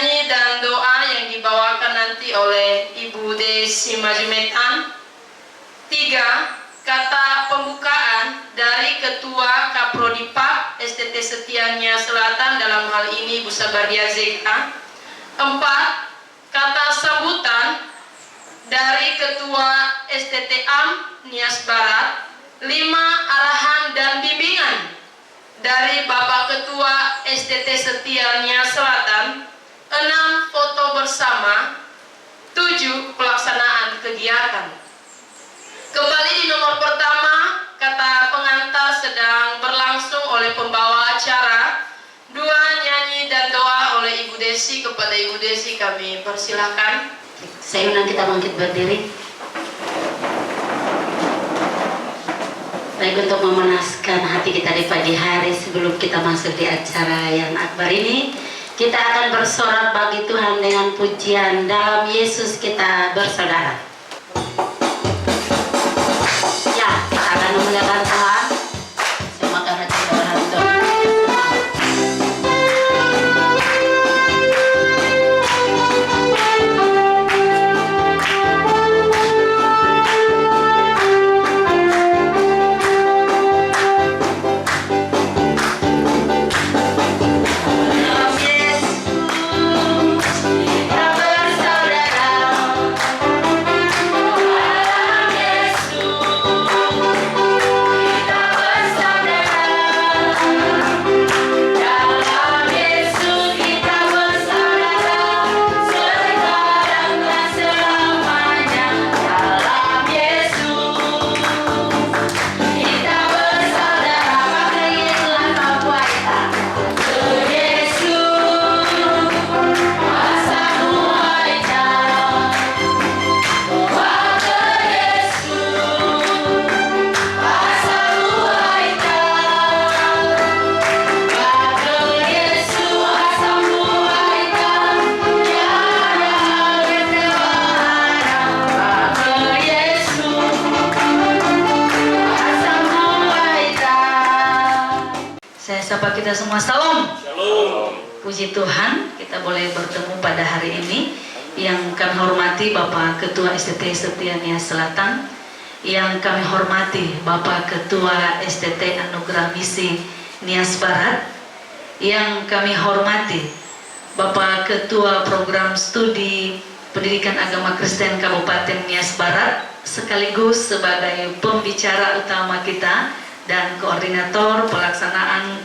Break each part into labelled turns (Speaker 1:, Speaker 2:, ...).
Speaker 1: nyanyi dan doa yang dibawakan nanti oleh Ibu Desi Majumetan. 3. Kata pembukaan dari Ketua Kaprodipak STT Setia-Nia Selatan, dalam hal ini Bu Sabardia Zeka. 4. Kata sambutan dari Ketua STT AM Nias Barat. 5. Arahan dan bimbingan dari Bapak Ketua STT Setia-Nia Selatan. 6. Foto bersama. 7. Pelaksanaan kegiatan. Kembali di nomor pertama, kata pengantar sedang berlangsung oleh pembawa acara. 2. Nyanyi dan doa oleh Ibu Desi. Kepada Ibu Desi kami persilahkan.
Speaker 2: Saya undang kita bangkit berdiri. Baik, untuk memanaskan hati kita di pagi hari sebelum kita masuk di acara yang akbar ini, kita akan bersorak bagi Tuhan dengan pujian Dalam Yesus Kita Bersaudara. Ya, kita akan memuliakan Tuhan. Semakan hati Tuhan untuk sapa kita semua. Salam.
Speaker 3: Shalom.
Speaker 2: Puji Tuhan, kita boleh bertemu pada hari ini. Yang kami hormati Bapak Ketua STT Setia-Nia Selatan, yang kami hormati Bapak Ketua STT Anugerah Misi Nias Barat, yang kami hormati Bapak Ketua Program Studi Pendidikan Agama Kristen Kabupaten Nias Barat, sekaligus sebagai pembicara utama kita dan koordinator pelaksanaan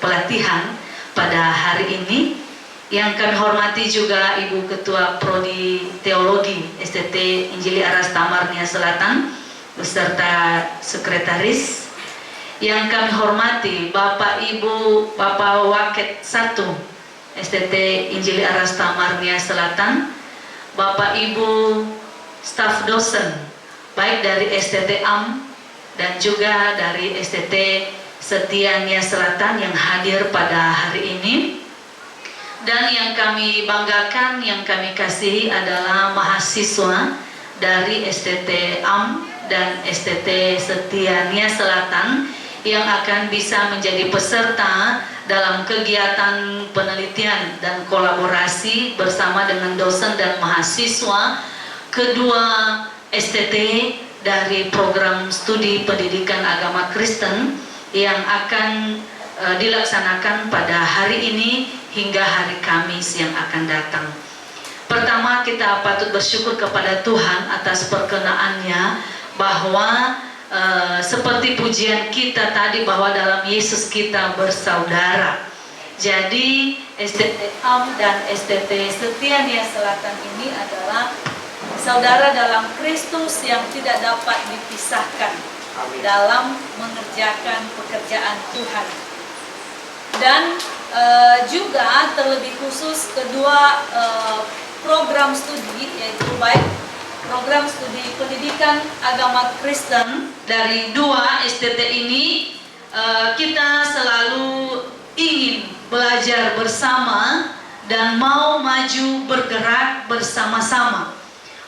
Speaker 2: pelatihan pada hari ini. Yang kami hormati juga Ibu Ketua Prodi Teologi STT Injili Aras Tamar Nia Selatan beserta sekretaris. Yang kami hormati Bapak Ibu Bapak Waket 1 STT Injili Aras Tamar Nia Selatan, Bapak Ibu staf dosen baik dari STT AM dan juga dari STT Setia-Nia Selatan yang hadir pada hari ini. Dan yang kami banggakan, yang kami kasihi adalah mahasiswa dari STT AM dan STT Setia-Nia Selatan yang akan bisa menjadi peserta dalam kegiatan penelitian dan kolaborasi bersama dengan dosen dan mahasiswa kedua STT dari program studi pendidikan agama Kristen yang akan dilaksanakan pada hari ini hingga hari Kamis yang akan datang. Pertama, kita patut bersyukur kepada Tuhan atas perkenaannya bahwa seperti pujian kita tadi, bahwa dalam Yesus kita bersaudara. Jadi STT AM dan STT Setia-Nia Selatan ini adalah saudara dalam Kristus yang tidak dapat dipisahkan dalam mengerjakan pekerjaan Tuhan. Dan juga terlebih khusus kedua program studi, yaitu baik program studi pendidikan agama Kristen dari dua STT ini, kita selalu ingin belajar bersama dan mau maju bergerak bersama-sama.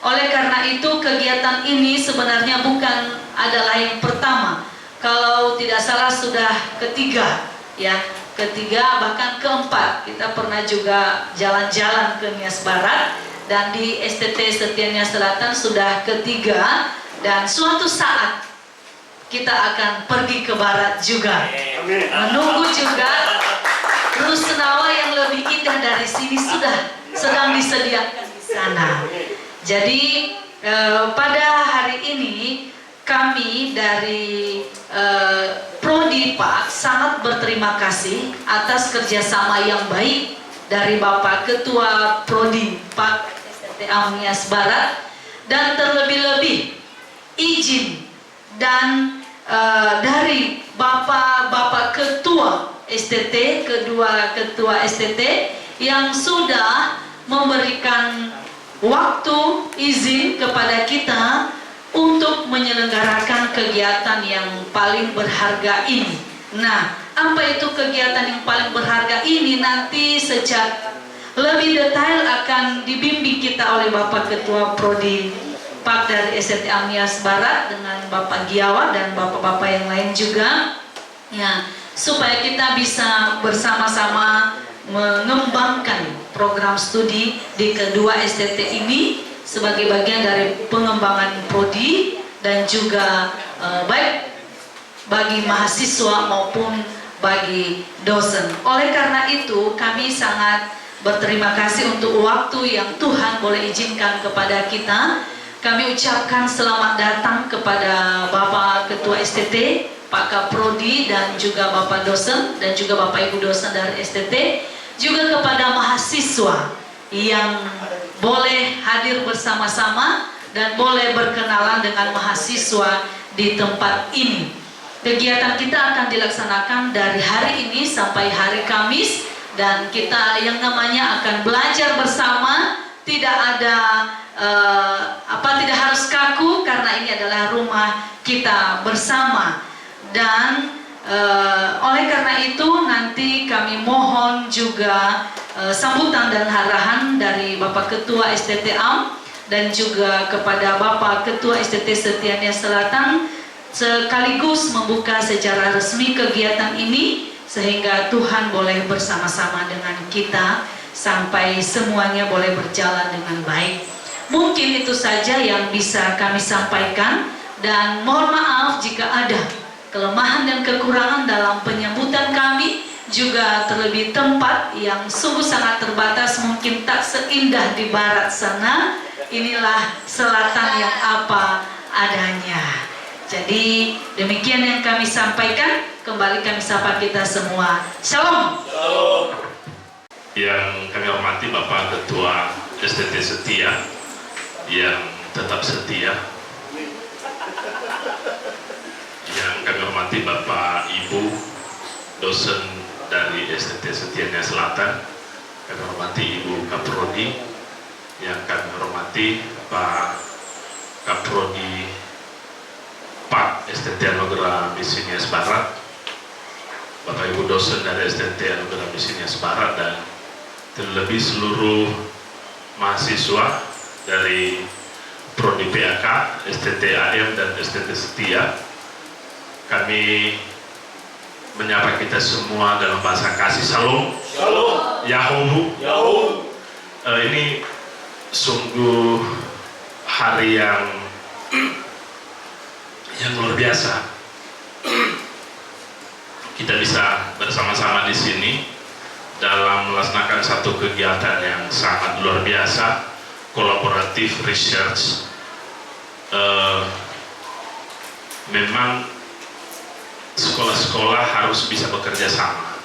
Speaker 2: Oleh karena itu, kegiatan ini sebenarnya bukan adalah yang pertama. Kalau tidak salah sudah ketiga, ya. ketiga, bahkan keempat. Kita pernah juga jalan-jalan ke Nias Barat, dan di STT Setia Nias Selatan sudah ketiga, dan suatu saat kita akan pergi ke barat juga. Menunggu juga rusunawa yang lebih indah dari sini sudah sedang disediakan di sana. Jadi pada hari ini kami dari Prodi PAK sangat berterima kasih atas kerjasama yang baik dari Bapak Ketua Prodi PAK STTA Nias Barat, dan terlebih-lebih izin dan dari Bapak Ketua STT, kedua Ketua STT yang sudah memberikan waktu izin kepada kita untuk menyelenggarakan kegiatan yang paling berharga ini. Nah, apa itu kegiatan yang paling berharga ini? Nanti secara lebih detail akan dibimbing kita oleh Bapak Ketua Prodi PAK dari STTA Nias Barat dengan Bapak Giawa dan bapak-bapak yang lain juga, ya, supaya kita bisa bersama-sama mengembangkan program studi di kedua STT ini sebagai bagian dari pengembangan prodi dan juga baik bagi mahasiswa maupun bagi dosen. Oleh karena itu kami sangat berterima kasih untuk waktu yang Tuhan boleh izinkan kepada kita. Kami ucapkan selamat datang kepada Bapak Ketua STT, Pak Kaprodi, dan juga Bapak dosen dan juga Bapak Ibu dosen dari STT, juga kepada mahasiswa yang boleh hadir bersama-sama dan boleh berkenalan dengan mahasiswa di tempat ini. Kegiatan kita akan dilaksanakan dari hari ini sampai hari Kamis, dan kita yang namanya akan belajar bersama, tidak ada tidak harus kaku karena ini adalah rumah kita bersama. Dan oleh karena itu nanti kami mohon juga sambutan dan arahan dari Bapak Ketua STT AM dan juga kepada Bapak Ketua STT Setia Nias Selatan, sekaligus membuka secara resmi kegiatan ini sehingga Tuhan boleh bersama-sama dengan kita sampai semuanya boleh berjalan dengan baik. Mungkin itu saja yang bisa kami sampaikan, dan mohon maaf jika ada kelemahan dan kekurangan dalam penyambutan kami, juga terlebih tempat yang sungguh sangat terbatas, mungkin tak seindah di barat sana. Inilah selatan yang apa adanya. Jadi demikian yang kami sampaikan. Kembali kami sapa kita semua. Shalom.
Speaker 3: Shalom. Yang kami hormati Bapak Ketua STT Setia yang tetap setia, yang kami hormati Bapak Ibu dosen dari STT Setia Nias Selatan, kami hormati Ibu Kaprodi, yang kami hormati Pak Kaprodi PAK STT Anugerah Misi Nias Barat, Bapak Ibu dosen dari STT Anugerah Misi Nias Barat, dan terlebih seluruh mahasiswa dari Prodi PAK, STT AM dan STT Setia. Kami menyapa kita semua dalam bahasa kasih. Shalom. Shalom. Yahoo. Yahoo. Ini sungguh hari yang luar biasa. Kita bisa bersama-sama di sini dalam melaksanakan satu kegiatan yang sangat luar biasa, kolaboratif research. Memang sekolah-sekolah harus bisa bekerja sama,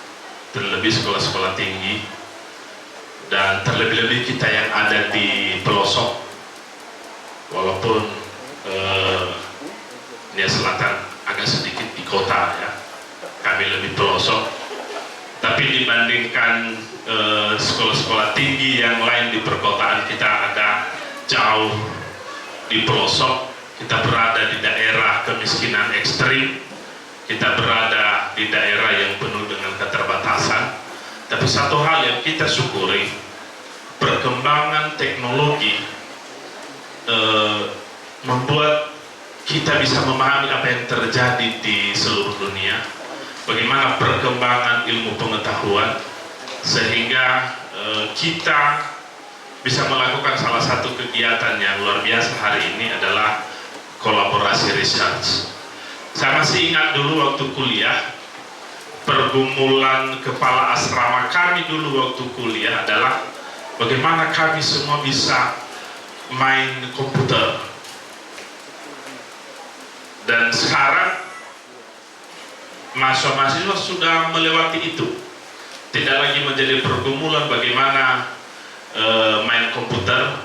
Speaker 3: terlebih sekolah-sekolah tinggi, dan terlebih-lebih kita yang ada di pelosok. Walaupun Nias Selatan agak sedikit di kota ya, kami lebih pelosok, tapi dibandingkan sekolah-sekolah tinggi yang lain di perkotaan, kita agak jauh di pelosok. Kita berada di daerah kemiskinan ekstrim, kita berada di daerah yang penuh dengan keterbatasan. Tapi satu hal yang kita syukuri, perkembangan teknologi membuat kita bisa memahami apa yang terjadi di seluruh dunia, bagaimana perkembangan ilmu pengetahuan, sehingga kita bisa melakukan salah satu kegiatan yang luar biasa hari ini adalah kolaborasi research. Saya masih ingat dulu waktu kuliah, pergumulan kepala asrama kami dulu waktu kuliah adalah bagaimana kami semua bisa main komputer. Dan sekarang mahasiswa sudah melewati itu. Tidak lagi menjadi pergumulan bagaimana main komputer.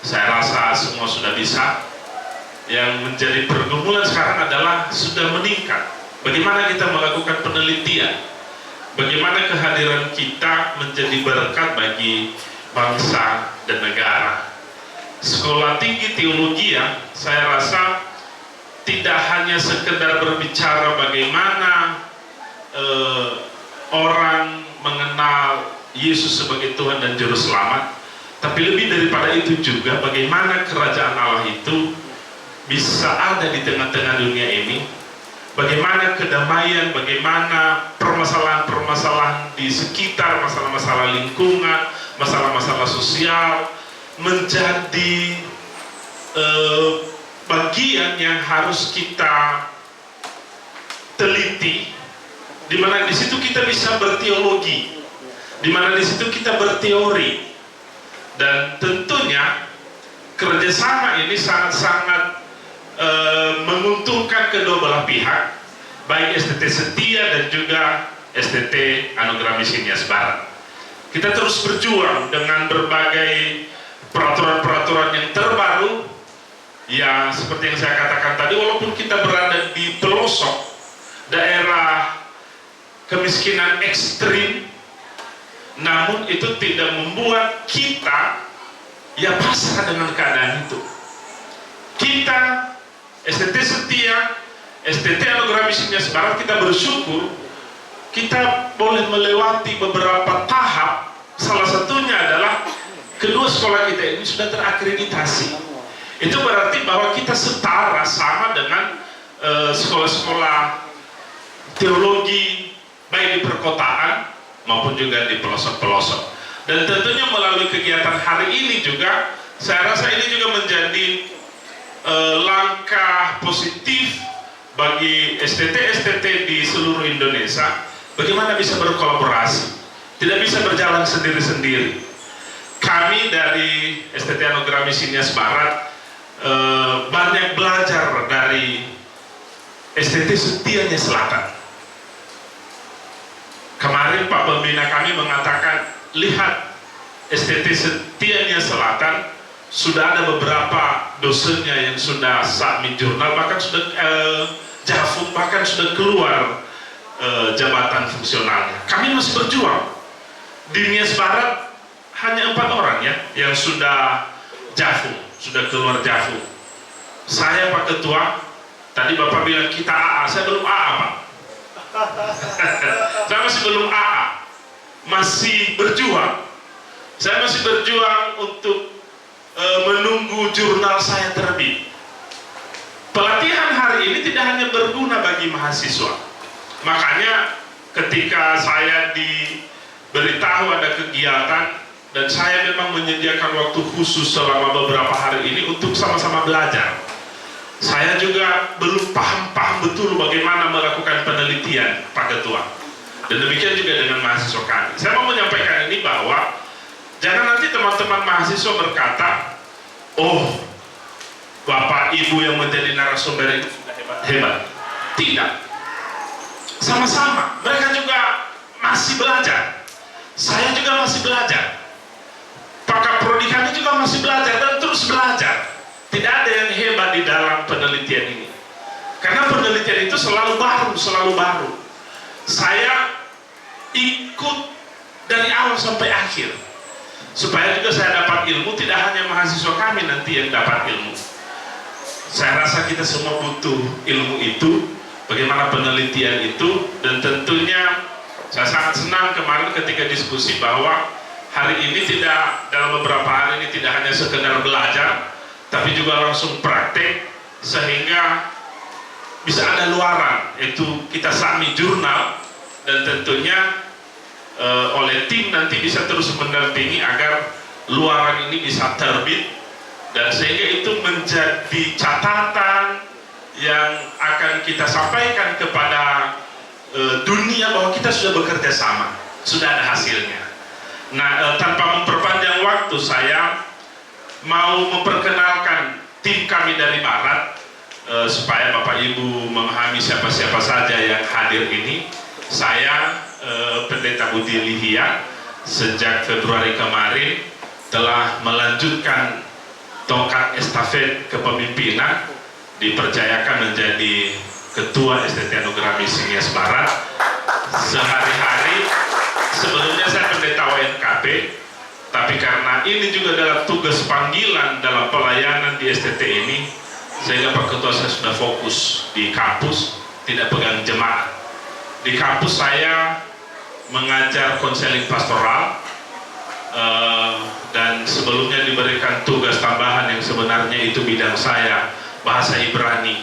Speaker 3: Saya rasa semua sudah bisa. Yang menjadi pergumulan sekarang adalah sudah meningkat. Bagaimana kita melakukan penelitian, bagaimana kehadiran kita menjadi berkat bagi bangsa dan negara. Sekolah Tinggi Teologi saya rasa tidak hanya sekedar berbicara bagaimana orang mengenal Yesus sebagai Tuhan dan Juru Selamat, tapi lebih daripada itu juga bagaimana kerajaan Allah itu bisa ada di tengah-tengah dunia ini, bagaimana kedamaian, bagaimana permasalahan-permasalahan di sekitar, masalah-masalah lingkungan, masalah-masalah sosial menjadi bagian yang harus kita teliti, di mana di situ kita bisa berteologi, di mana di situ kita berteori, dan tentunya kerjasama ini sangat-sangat menguntungkan kedua belah pihak, baik STT Setia dan juga STT Anugerah Misi Nias Barat. Kita terus berjuang dengan berbagai peraturan-peraturan yang terbaru. Ya, seperti yang saya katakan tadi, walaupun kita berada di pelosok daerah kemiskinan ekstrim, namun itu tidak membuat kita ya pasrah dengan keadaan itu. Kita STT Setia, STT Anugerah Misi Nias Barat, kita bersyukur kita boleh melewati beberapa tahap. Salah satunya adalah kedua sekolah kita ini sudah terakreditasi. Itu berarti bahwa kita setara sama dengan sekolah-sekolah teologi baik di perkotaan maupun juga di pelosok-pelosok. Dan tentunya melalui kegiatan hari ini juga, saya rasa ini juga menjadi langkah positif bagi STT-STT di seluruh Indonesia. Bagaimana bisa berkolaborasi, tidak bisa berjalan sendiri-sendiri. Kami dari STT Anugerah Misi Nias Barat banyak belajar dari STT Setia Nias Selatan. Kemarin Pak Pembina kami mengatakan, lihat STT Setia Nias Selatan sudah ada beberapa dosennya yang sudah submit jurnal, bahkan sudah jafum, bahkan sudah keluar jabatan fungsionalnya. Kami masih berjuang. Di Nias Barat hanya 4 orang ya yang sudah jafum, sudah keluar jafum. Saya Pak Ketua, tadi Bapak bilang kita AA, saya belum AA Pak. Saya masih belum AA, masih berjuang. Saya masih berjuang untuk menunggu jurnal saya terbit. Pelatihan hari ini tidak hanya berguna bagi mahasiswa. Makanya ketika saya diberitahu ada kegiatan dan saya memang menyediakan waktu khusus selama beberapa hari ini untuk sama-sama belajar. Saya juga belum paham betul bagaimana melakukan penelitian, Pak Ketua. Dan demikian juga dengan mahasiswa kami. Saya mau menyampaikan ini bahwa jangan nanti teman-teman mahasiswa berkata, oh, Bapak Ibu yang menjadi narasumber itu sudah hebat. Tidak. Sama-sama. Mereka juga masih belajar. Saya juga masih belajar. Pak Kaprodi kami juga masih belajar dan terus belajar. Tidak ada yang hebat di dalam penelitian ini. Karena penelitian itu selalu baru. Saya ikut dari awal sampai akhir. Supaya juga saya dapat ilmu, tidak hanya mahasiswa kami nanti yang dapat ilmu. Saya rasa kita semua butuh ilmu itu, bagaimana penelitian itu, dan tentunya saya sangat senang kemarin ketika diskusi bahwa hari ini dalam beberapa hari ini tidak hanya sekedar belajar, tapi juga langsung praktek, sehingga bisa ada luaran, itu kita sami jurnal, dan tentunya oleh tim nanti bisa terus mendampingi agar luaran ini bisa terbit, dan sehingga itu menjadi catatan yang akan kita sampaikan kepada dunia bahwa kita sudah bekerja sama, sudah ada hasilnya. Nah, tanpa memperpanjang waktu, saya mau memperkenalkan tim kami dari Barat, supaya Bapak Ibu memahami siapa-siapa saja yang hadir ini. Saya Pendeta Budi Lihia sejak Februari kemarin telah melanjutkan tongkat estafet kepemimpinan, dipercayakan menjadi Ketua STT Anugerah Misi Nias Barat. Sehari-hari sebelumnya saya pendeta WNKP, tapi karena ini juga adalah tugas panggilan dalam pelayanan di STT ini, sehingga Pak Ketua saya sudah fokus di kampus, tidak pegang jemaat. Di kampus saya mengajar konseling pastoral, dan sebelumnya diberikan tugas tambahan yang sebenarnya itu bidang saya, bahasa Ibrani.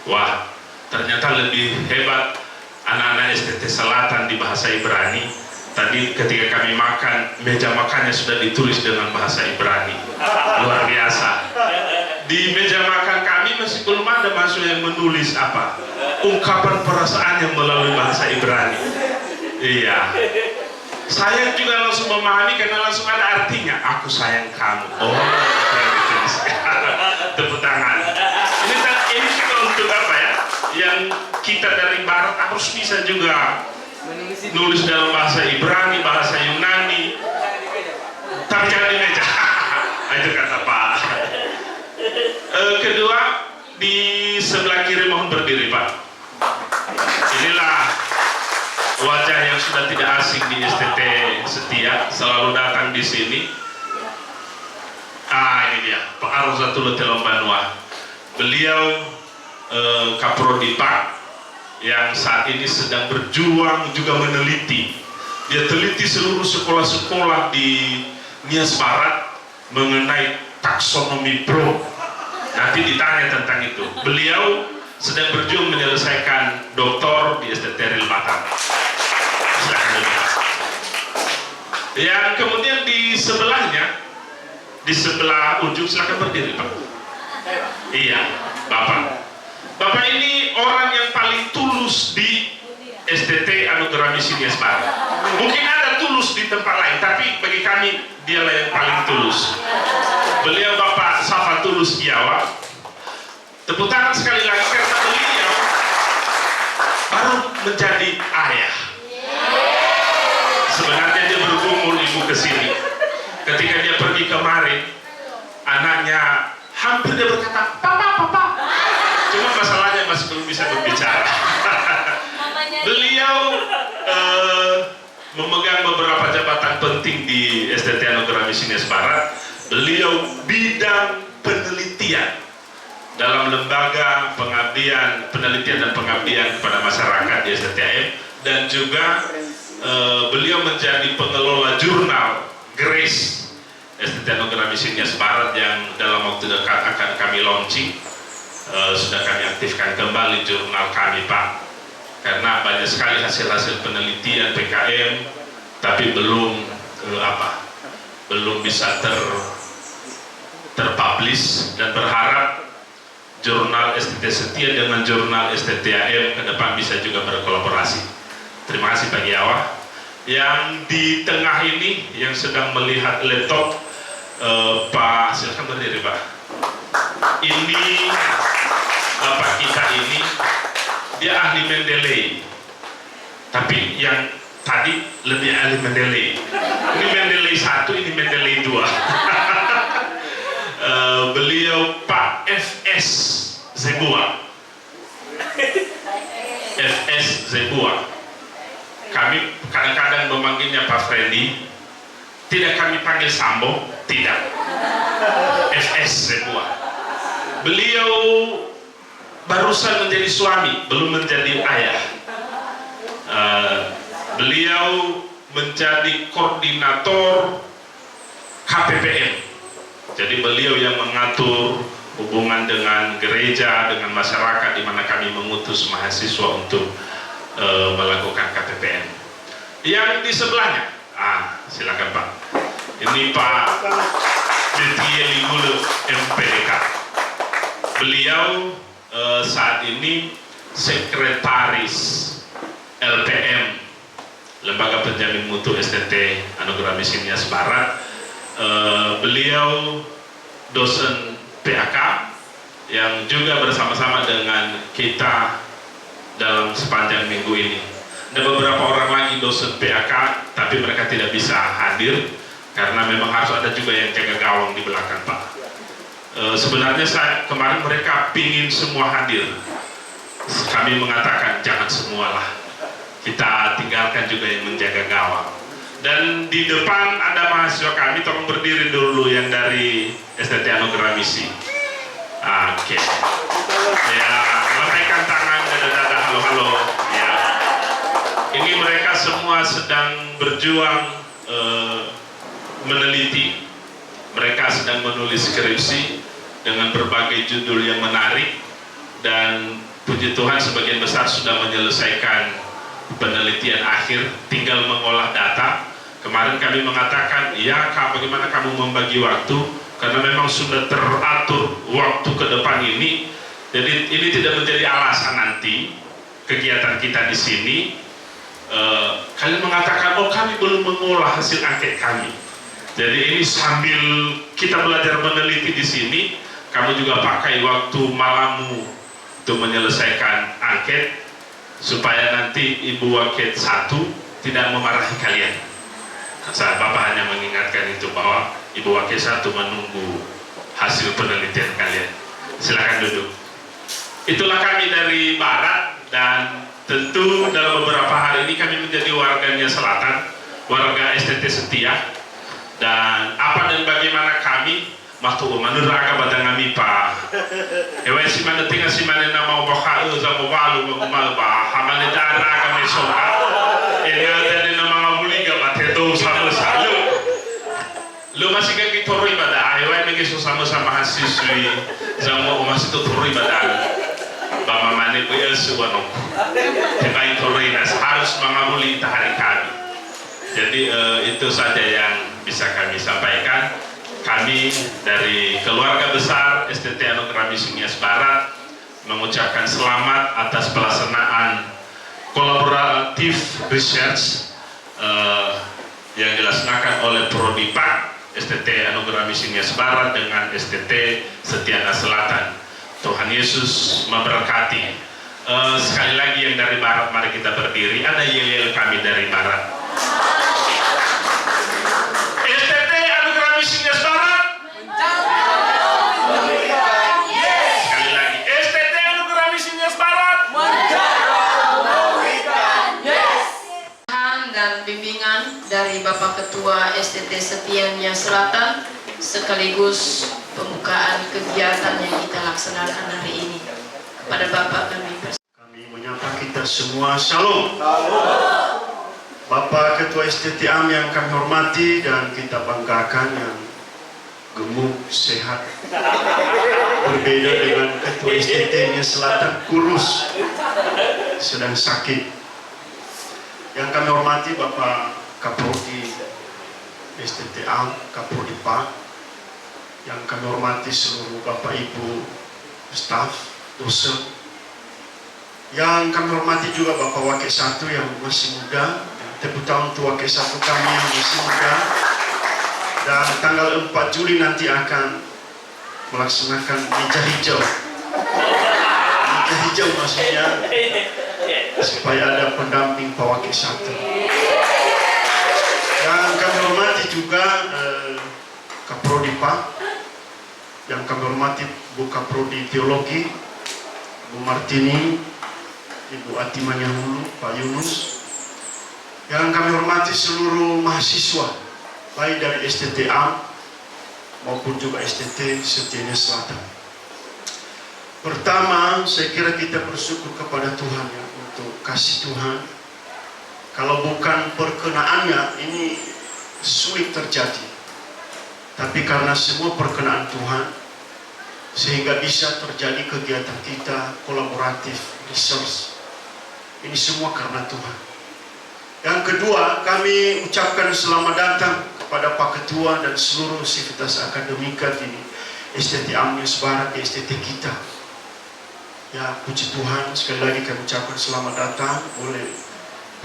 Speaker 3: Wah, ternyata lebih hebat anak-anak STT Selatan di bahasa Ibrani. Tadi ketika kami makan, meja makannya sudah ditulis dengan bahasa Ibrani. Luar biasa. Di meja makan kami masih belum ada mahasiswa yang menulis ungkapan perasaan yang melalui bahasa Ibrani. Iya. Saya juga langsung memahami karena langsung ada artinya. Aku sayang kamu. Oh, ditulis. Tepuk tangan. Ini juga untuk yang kita dari Barat harus bisa juga nulis dalam bahasa Ibrani, bahasa Yunani. Tapi jangan di meja. Itu kata Pak. Kedua, di sebelah kiri mohon berdiri, Pak. Inilah wajah yang sudah tidak asing di STT Setia, selalu datang di sini. Ini dia, Pak Arzatul Telombanua. Beliau Kaprodi Pak yang saat ini sedang berjuang juga meneliti. Dia teliti seluruh sekolah-sekolah di Nias Barat mengenai taksonomi pro. Nanti ditanya tentang itu. Beliau sedang berjuang menyelesaikan doktor di STT Real Batam. Yang kemudian di sebelahnya, di sebelah ujung, silakan berdiri, Pak. Iya, Bapak. Bapak ini orang yang paling tulus di STT Anugerah Misi Nias Barat. Mungkin ada tulus di tempat lain, tapi bagi kami dialah yang paling tulus. Beliau Bapak Safa Tulus Giawa. Tepuk tangan sekali lagi karena beliau baru menjadi ayah. Sebenarnya dia bergumul ibu ke sini. Ketika dia pergi kemarin, anaknya hampir dia berkata, "Papa." Cuma masalahnya masih belum bisa berbicara. Beliau memegang beberapa jabatan penting di STT Anugerah Misi Nias Barat. Beliau bidang penelitian dalam lembaga pengabdian, penelitian dan pengabdian kepada masyarakat di STTAM, dan juga beliau menjadi pengelola jurnal Grace STT Anugerah Misi Nias Barat yang dalam waktu dekat akan kami launching. Sudah kami aktifkan kembali jurnal kami, Pak, karena banyak sekali hasil-hasil penelitian PKM tapi belum bisa terpublish, dan berharap jurnal STT Setia dengan jurnal STTAM ke depan bisa juga berkolaborasi. Terima kasih Pak Giawa. Yang di tengah ini yang sedang melihat laptop, Pak, silakan berdiri, Pak. Ini Bapak kita ini, dia ahli Mendeley, tapi yang tadi lebih ahli Mendeley. Ini Mendeley 1, ini Mendeley 2. Beliau Pak FS Zebua. FS Zebua. Kami kadang-kadang memanggilnya Pak Freddy. Tidak kami panggil Sambo, tidak. FS Zebua. Beliau barusan menjadi suami, belum menjadi ayah. Beliau menjadi koordinator KPPM. Jadi beliau yang mengatur hubungan dengan gereja, dengan masyarakat, di mana kami mengutus mahasiswa untuk melakukan KPPN. Yang di sebelahnya, silakan Pak. Ini Pak Detrie Ligule MPDK. Beliau saat ini sekretaris LPM, Lembaga Penjamin Mutu STT Anugerah Misi Nias Barat. Beliau dosen PAK yang juga bersama-sama dengan kita dalam sepanjang minggu ini. Ada beberapa orang lagi dosen PAK, tapi mereka tidak bisa hadir karena memang harus ada juga yang jaga gawang di belakang Pak. Sebenarnya kemarin mereka pingin semua hadir. Kami mengatakan jangan semualah, kita tinggalkan juga yang menjaga gawang. Dan di depan ada mahasiswa kami, tolong berdiri dulu yang dari STT Anugerah Misi. Oke. Ya, lambaikan tangan, dada-dada, halo-halo. Ya. Ini mereka semua sedang berjuang meneliti. Mereka sedang menulis skripsi dengan berbagai judul yang menarik, dan puji Tuhan sebagian besar sudah menyelesaikan penelitian akhir, tinggal mengolah data. Kemarin kami mengatakan, ya Kak, bagaimana kamu membagi waktu, karena memang sudah teratur waktu ke depan ini. Jadi ini tidak menjadi alasan nanti kegiatan kita di sini. Kalian mengatakan, oh kami belum mengolah hasil angket kami. Jadi ini sambil kita belajar meneliti di sini, kamu juga pakai waktu malammu untuk menyelesaikan angket, supaya nanti Ibu Wakil 1 tidak memarahi kalian. Saya Bapak hanya mengingatkan itu, bahwa Ibu Wakil 1 menunggu hasil penelitian kalian. Silakan duduk. Itulah kami dari Barat, dan tentu dalam beberapa hari ini kami menjadi warganya Selatan, warga STT setia. Dan apa dan bagaimana kami waktu menurut agak badang kami Pak. Ewan si mana tinggal si mana nama bakal sama balu bagumal bah hamane darah kami soka. Ini ada nama ngabuliga bateto sama salu. Lu masih kaki toroi pada ewan mengi sama mahasiswi sama masih toroi pada. Bama mane punya suwano. Tekai toroi nas harus mengabuli tahari kami. Jadi itu saja yang bisa kami sampaikan. Kami dari keluarga besar STT Anugerah Misi Nias Barat mengucapkan selamat atas pelaksanaan kolaboratif research yang dilaksanakan oleh Prodi PAK STT Anugerah Misi Nias Barat dengan STT Setiana Selatan. Tuhan Yesus memberkati. Sekali lagi yang dari Barat, mari kita berdiri. Ada yel-yel kami dari Barat. STT Anugerah Misi Nias Barat. Sekali lagi, STT Anugerah Misi Nias Barat.
Speaker 1: Dan bimbingan dari Bapak Ketua STT Setia Nias Selatan, sekaligus pembukaan kegiatan yang kita laksanakan hari ini. Kepada Bapak kami
Speaker 4: menyapa kita semua, Shalom. Bapak Ketua STT AM yang kami hormati dan kita banggakan, yang gemuk, sehat, berbeda dengan Ketua STT Nias Selatan, kurus, sedang sakit. Yang kami hormati Bapak Kaprodi STT AM, Kaprodi PAK, yang kami hormati seluruh Bapak Ibu staf, dosen, yang kami hormati juga Bapak Wakil 1 yang masih muda. Tepuk tangan untuk Wakil 1 kami yang masih muda, dan tanggal 4 Juli nanti akan melaksanakan meja hijau. Meja hijau maksudnya supaya ada pendamping Pak Wakil 1. Dan kami hormati juga Kaprodi PAK, yang kami hormati Bu Kaprodi Teologi, Bu Martini, Ibu Atimanya Hulu, Pak Yunus. Yang kami hormati seluruh mahasiswa, baik dari STT AM maupun juga STT Setia Nias Selatan. Pertama, saya kira kita bersyukur kepada Tuhan ya, untuk kasih Tuhan. Kalau bukan perkenaannya, ini sulit terjadi. Tapi karena semua perkenaan Tuhan, sehingga bisa terjadi kegiatan kita kolaboratif, research. Ini semua karena Tuhan. Yang kedua, kami ucapkan selamat datang kepada Pak Ketua dan seluruh sivitas akademika di STT Amnius Barat, di STT kita. Ya, puji Tuhan, sekali lagi kami ucapkan selamat datang. Boleh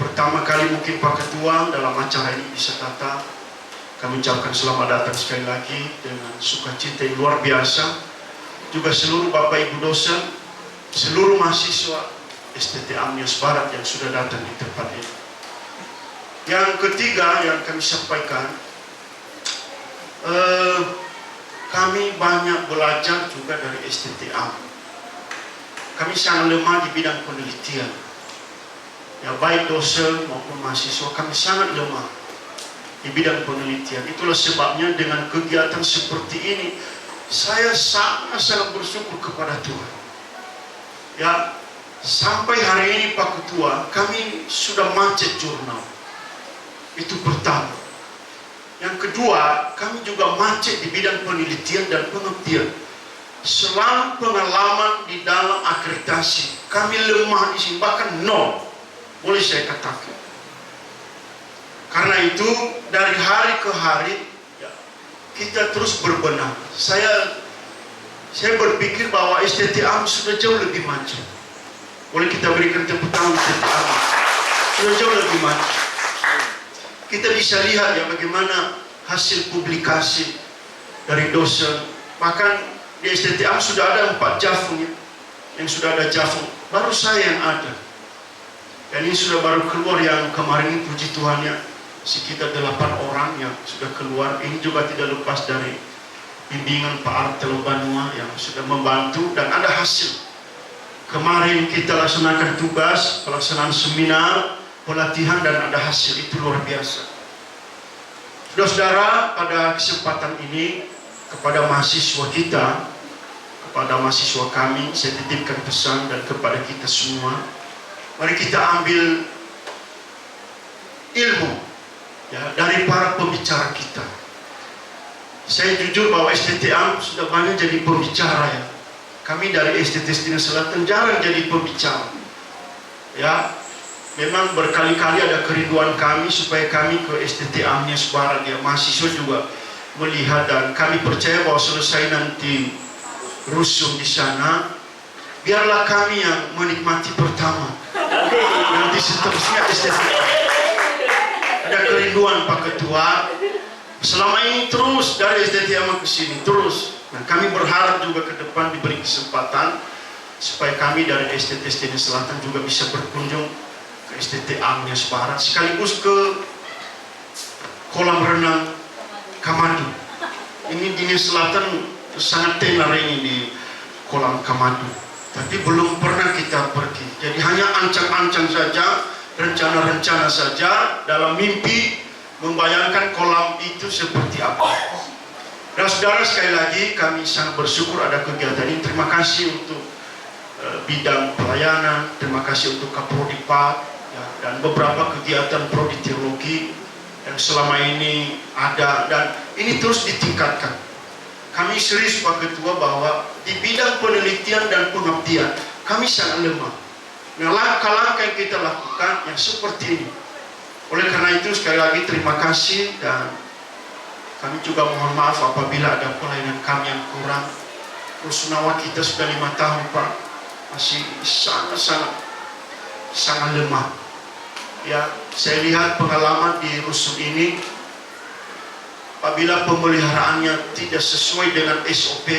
Speaker 4: pertama kali mungkin Pak Ketua dalam acara ini bisa datang. Kami ucapkan selamat datang sekali lagi dengan sukacita yang luar biasa. Juga seluruh Bapak Ibu dosen, seluruh mahasiswa STT Amnius Barat yang sudah datang di tempat ini. Yang ketiga yang kami sampaikan, kami banyak belajar juga dari STT Am. Kami sangat lemah di bidang penelitian. Ya, baik dosen maupun mahasiswa kami sangat lemah di bidang penelitian. Itulah sebabnya dengan kegiatan seperti ini saya sangat bersyukur kepada Tuhan. Ya, sampai hari ini Pak Ketua kami sudah macet jurnal. Itu pertama. Yang kedua, kami juga macet di bidang penelitian dan pengabdian. Selama pengalaman di dalam akreditasi, kami lemah di sini, bahkan nol, boleh saya katakan. Karena itu, dari hari ke hari, ya, kita terus berbenah. Saya berpikir bahwa STT Am sudah jauh lebih maju. Boleh kita berikan tepuk tangan STT Am. Sudah jauh lebih maju. Kita bisa lihat ya bagaimana hasil publikasi dari dosen. Bahkan di STT Am sudah ada 4 Jafung ya, yang sudah ada Jafung. Baru saya yang ada. Dan ini sudah baru keluar yang kemarin ini, puji Tuhan ya, sekitar 8 orang yang sudah keluar. Ini juga tidak lepas dari bimbingan Pak Artel Banua yang sudah membantu dan ada hasil. Kemarin kita laksanakan tugas, pelaksanaan seminar, pelatihan dan ada hasil. Itu luar biasa. Saudara-saudara, pada kesempatan ini kepada mahasiswa kita, kepada mahasiswa kami, saya titipkan pesan dan kepada kita semua, mari kita ambil ilmu ya dari para pembicara kita. Saya jujur bahwa STT Am sudah banyak jadi pembicara ya. Kami dari STT Stina Selatan jarang jadi pembicara. Ya, memang berkali-kali ada kerinduan kami supaya kami ke STT Amnius Barat ya, mahasiswa juga melihat dan kami percaya bahwa selesai nanti rusum di sana, biarlah kami yang menikmati pertama. Nanti seterusnya STT. Ada kerinduan Pak Ketua. Selama ini terus dari STT Am ke sini terus. Nah, kami berharap juga ke depan diberi kesempatan supaya kami dari STT Stina Selatan juga bisa berkunjung ke STT Amnius Barat sekaligus ke kolam renang Kamadu. Ini di Selatan sangat tenar ini di kolam Kamadu. Tapi belum pernah kita pergi. Jadi hanya ancang-ancang saja, rencana-rencana saja dalam mimpi membayangkan kolam itu seperti apa. Dan saudara, sekali lagi kami sangat bersyukur ada kegiatan ini. Terima kasih untuk bidang pelayanan, terima kasih untuk Kaprodipak ya, dan beberapa kegiatan prodi teologi yang selama ini ada dan ini terus ditingkatkan. Kami serius Pak Ketua bahwa di bidang penelitian dan pengabdian kami sangat lemah. Nah, langkah-langkah yang kita lakukan yang seperti ini. Oleh karena itu sekali lagi terima kasih dan kami juga mohon maaf apabila ada pelayanan kami yang kurang. Rusunawa kita sudah 5 tahun Pak, masih sangat lemah. Ya, saya lihat pengalaman di rusun ini, apabila pemeliharaannya tidak sesuai dengan SOP,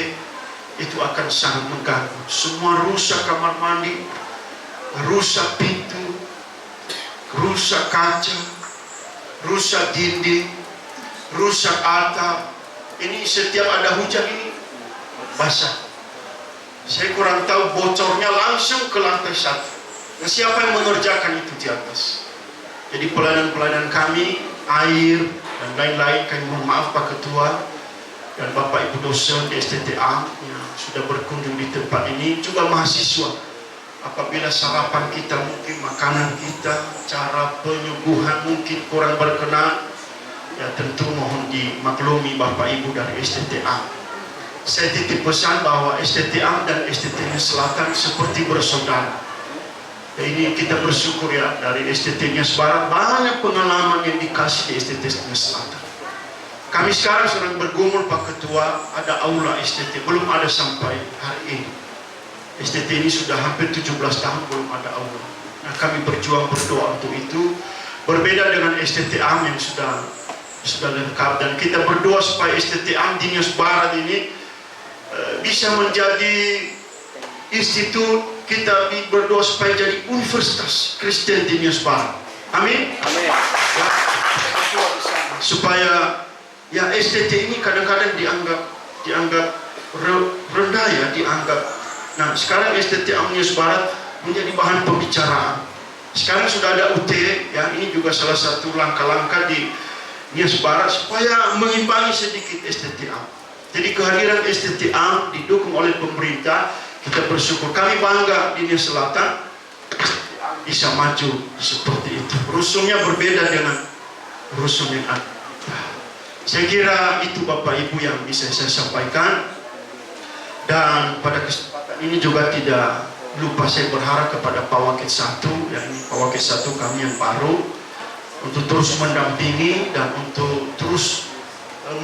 Speaker 4: itu akan sangat mengganggu. Semua rusak kamar mandi, rusak pintu, rusak kaca, rusak dinding, rusak atap. Ini setiap ada hujan ini basah. Saya kurang tahu bocornya langsung ke lantai 1. Nah, siapa yang mengerjakan itu di atas? Jadi pelayanan-pelayanan kami, air dan lain-lain, kami mohon maaf Pak Ketua dan Bapak Ibu dosen di STT Am yang sudah berkunjung di tempat ini, juga mahasiswa. Apabila sarapan kita mungkin, makanan kita, cara penyuguhan mungkin kurang berkenan, ya tentu mohon dimaklumi Bapak Ibu dari STT Am. saya titip pesan bahwa STT Am dan STT Selatan seperti bersaudara. Ini kita bersyukur ya, dari STT Barat banyak pengalaman yang dikasih di STT Selatan. Kami sekarang sedang bergumul Pak Ketua, ada aula STT, belum ada sampai hari ini. STT ini sudah hampir 17 tahun belum ada aula. Nah, kami berjuang berdoa untuk itu. Berbeda dengan STT Am yang sudah lengkap, dan kita berdoa supaya STT Am di Nias Barat ini bisa menjadi institut. Kita berdoa supaya jadi universitas Kristen di Nias Barat. Amin. Amin. Ya, supaya ya STT ini kadang-kadang dianggap rendah ya, dianggap. Nah, sekarang STT Am Nias Barat menjadi bahan pembicaraan. Sekarang sudah ada UT ya, ini juga salah satu langkah-langkah di Nias Barat supaya mengimbangi sedikit STT Am. Jadi kehadiran STT Am didukung oleh pemerintah. Kita bersyukur, kami bangga di Nias Selatan bisa maju seperti itu. Rusumnya berbeda dengan rusum yang ada. Saya kira itu Bapak Ibu yang bisa saya sampaikan. Dan pada kesempatan ini juga tidak lupa saya berharap kepada Pak Wakil 1, ya, ini Pak Wakil 1 kami yang baru, untuk terus mendampingi dan untuk terus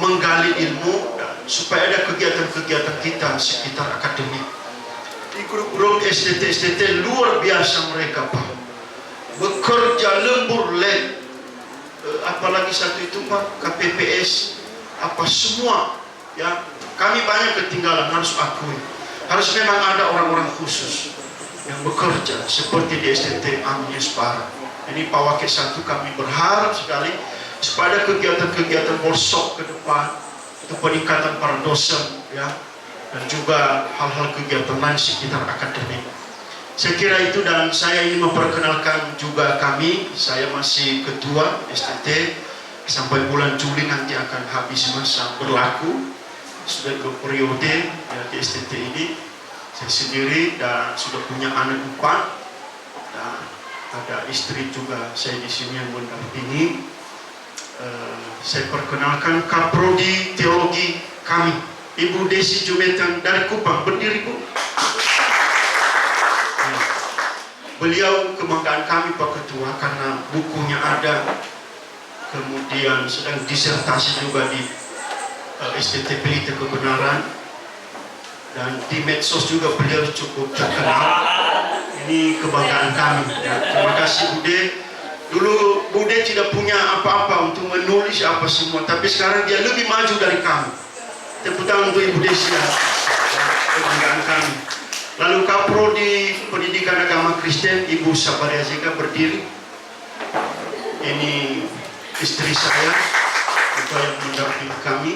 Speaker 4: menggali ilmu, dan supaya ada kegiatan-kegiatan kita sekitar akademik. Di grup-grup STT luar biasa mereka Pak, bekerja lembur leh, apalagi satu itu Pak, KPPS, apa semua ya, kami banyak ketinggalan, harus akui. Harus memang ada orang-orang khusus yang bekerja seperti di STT Am Nias Barat. Ini Pak Wakil 1 kami berharap sekali supaya ada kegiatan-kegiatan workshop ke depan untuk peningkatan para dosen ya, dan juga hal-hal kegiatan lain sekitar akademik. Saya kira itu, dan saya ingin memperkenalkan juga kami. Saya masih ketua STT sampai bulan Juli nanti akan habis masa berlaku. Sudah ke periode ya, di STT ini. Saya sendiri dan sudah punya anak 4 dan ada istri juga saya di sini yang mendampingi. Saya perkenalkan Kaprodi Teologi kami, Ibu Desi Jumetan dari Kupang. Berdiri Bu. Beliau kebanggaan kami Pak Ketua karena bukunya ada, kemudian sedang disertasi juga di STT Pelita Kebenaran, dan di medsos juga beliau cukup terkenal. Ini kebanggaan kami ya. Terima kasih Bude. Dulu Bude tidak punya apa-apa untuk menulis apa semua, tapi sekarang dia lebih maju dari kami. Tepuk tangan untuk Ibu Desi ya. Kebanggaan kami. Lalu Kaprodi Pendidikan Agama Kristen Ibu Sabaria Zeka berdiri. Ini istri saya yang mendampingi kami.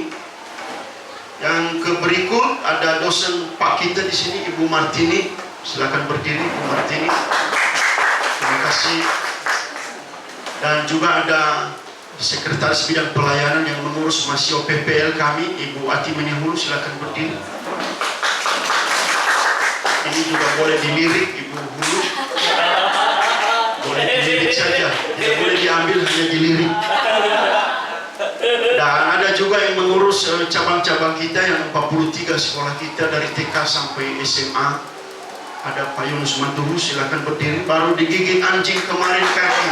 Speaker 4: Yang berikut ada dosen Pak kita di sini, Ibu Martini. Silakan berdiri Ibu Martini. Terima kasih. Dan juga ada Sekretaris Bidang Pelayanan yang mengurus Masio PPL kami, Ibu Ati Menihulu. Silakan berdiri. Ini juga boleh dilirik Ibu Hulu. Boleh dilirik saja, tidak boleh diambil, hanya dilirik. Dan ada juga yang mengurus cabang-cabang kita yang 43 sekolah kita dari TK sampai SMA. Ada Pak Yunus Manturu, silakan berdiri. Baru digigit anjing kemarin kaki,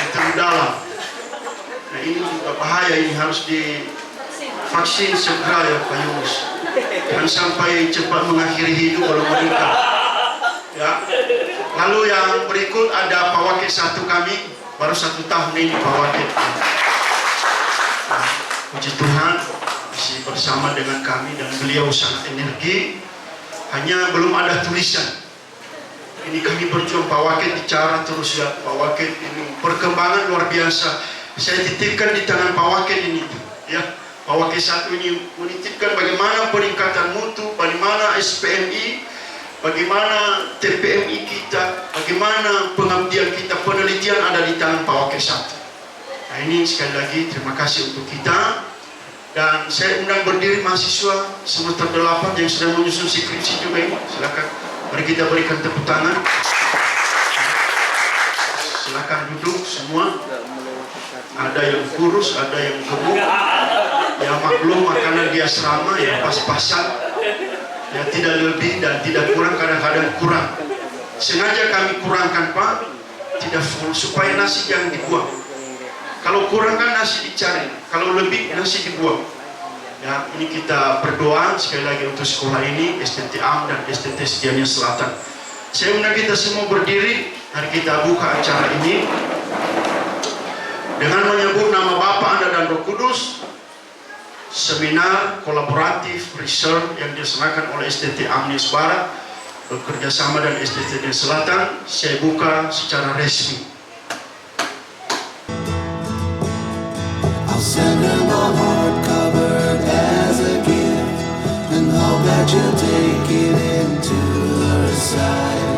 Speaker 4: itu dalam. Nah ini juga bahaya, ini harus divaksin segera ya Pak Yunus. Dan sampai cepat mengakhiri hidup kalau menikah. Ya. Lalu yang berikut ada Pak Wakil 1 kami, baru 1 tahun ini Pak Wakil. Puji Tuhan masih bersama dengan kami dan beliau sangat energi. Hanya belum ada tulisan. Ini kami berjuang, Pak Wakil bicara terus ya. Pak Wakil ini perkembangan luar biasa. Saya titipkan di tangan Pak Wakil ini ya. Pak Wakil 1 ini menitipkan bagaimana peningkatan mutu, bagaimana SPMI, bagaimana TPMI kita, bagaimana pengabdian kita, penelitian ada di tangan Pak Wakil 1. Nah ini sekali lagi terima kasih untuk kita. Dan saya undang berdiri mahasiswa semester 8 yang sedang menyusun skripsi juga ini. Silakan, mari kita berikan tepuk tangan. Silakan duduk semua. Ada yang kurus, ada yang gemuk. Ya maklum makanan di asrama ya pas-pasan, ya tidak lebih dan tidak kurang, kadang-kadang kurang. Sengaja kami kurangkan Pak, tidak full supaya nasi jangan dibuang. Kalau kurang kan nasi dicari, kalau lebih nasi dibuang. Ya, ini kita berdoa sekali lagi untuk sekolah ini, STT AM dan STT Setiania Selatan. Saya undang kita semua berdiri, mari kita buka acara ini dengan menyebut nama Bapa, Anak dan Roh Kudus. Seminar kolaboratif research yang dilaksanakan oleh STT Amnis Barat bekerja sama dengan STT Selatan, saya buka secara resmi.
Speaker 5: I'll send her my heart covered as a gift, and hope that you'll take it into her side.